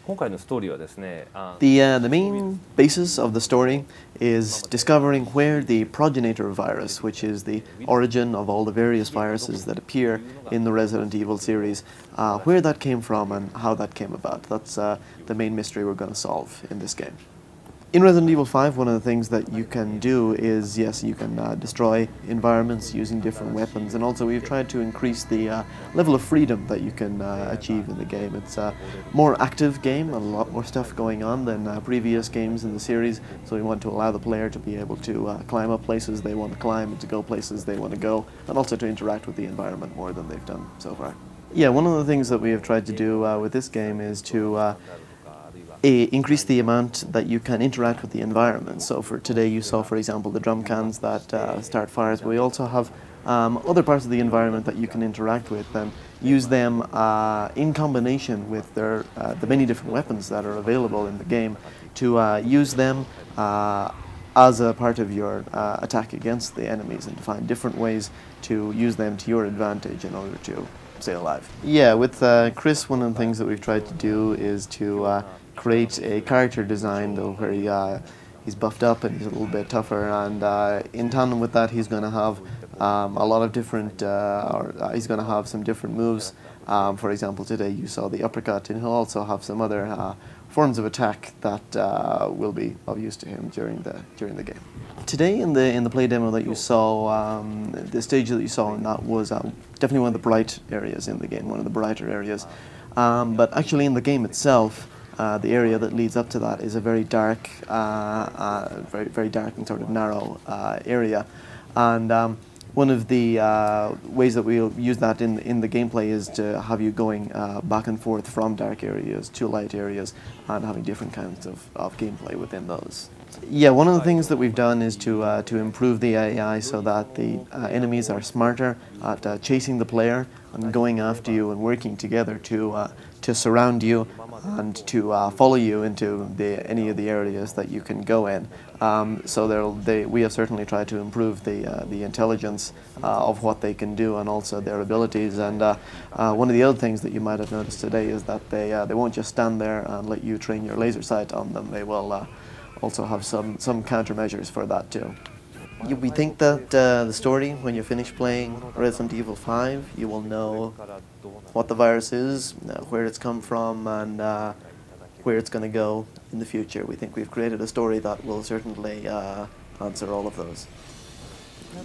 The main basis of the story is discovering where the progenitor virus, which is the origin of all the various viruses that appear in the Resident Evil series, where that came from and how that came about. That's the main mystery we're going to solve in this game. In Resident Evil 5, one of the things that you can do is, yes, you can destroy environments using different weapons, and also we've tried to increase the level of freedom that you can achieve in the game. It's a more active game, a lot more stuff going on than previous games in the series, so we want to allow the player to be able to climb up places they want to climb, and to go places they want to go, and also to interact with the environment more than they've done so far. Yeah, one of the things that we have tried to do with this game is to increase the amount that you can interact with the environment. So for today you saw, for example, the drum cans that start fires, but we also have other parts of the environment that you can interact with and use them in combination with the many different weapons that are available in the game to use them as a part of your attack against the enemies, and to find different ways to use them to your advantage in order to stay alive. Yeah, with Chris, one of the things that we've tried to do is to create a character design though where he's buffed up and he's a little bit tougher, and in tandem with that he's going to have a lot of different, he's going to have some different moves. For example, today you saw the uppercut, and he'll also have some other forms of attack that will be of use to him during the game. Today in the play demo that you saw, the stage that you saw, and that was definitely one of the bright areas in the game, one of the brighter areas. But actually in the game itself, the area that leads up to that is a very dark, very dark and sort of narrow area, and one of the ways that we'll use that in the gameplay is to have you going back and forth from dark areas to light areas and having different kinds of gameplay within those. Yeah, one of the things that we've done is to improve the AI so that the enemies are smarter at chasing the player and going after you and working together to surround you and to follow you into any of the areas that you can go in. So we have certainly tried to improve the intelligence of what they can do and also their abilities. And one of the other things that you might have noticed today is that they won't just stand there and let you train your laser sight on them. They will also have some countermeasures for that too. We think that the story, when you finish playing Resident Evil 5, you will know what the virus is, where it's come from, and where it's going to go in the future. We think we've created a story that will certainly answer all of those.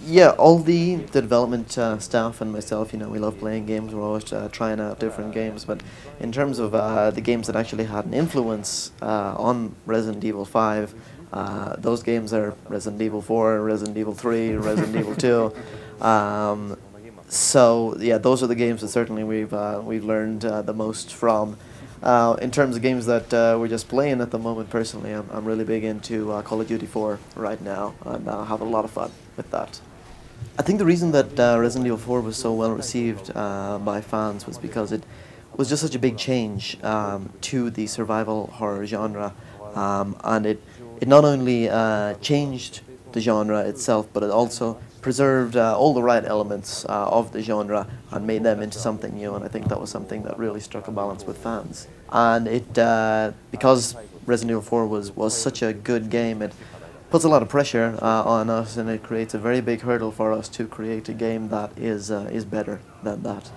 Yeah, all the development staff and myself, you know, we love playing games. We're always trying out different games, but in terms of the games that actually had an influence on Resident Evil 5, those games are Resident Evil 4, Resident Evil 3, Resident Evil 2. So yeah, those are the games that certainly we've learned the most from. In terms of games that we're just playing at the moment, personally, I'm really big into Call of Duty 4 right now, and have a lot of fun with that. I think the reason that Resident Evil 4 was so well received by fans was because it was just such a big change to the survival horror genre, and it not only changed the genre itself, but it also preserved all the right elements of the genre and made them into something new, and I think that was something that really struck a balance with fans. And it, because Resident Evil 4 was such a good game, it puts a lot of pressure on us, and it creates a very big hurdle for us to create a game that is better than that.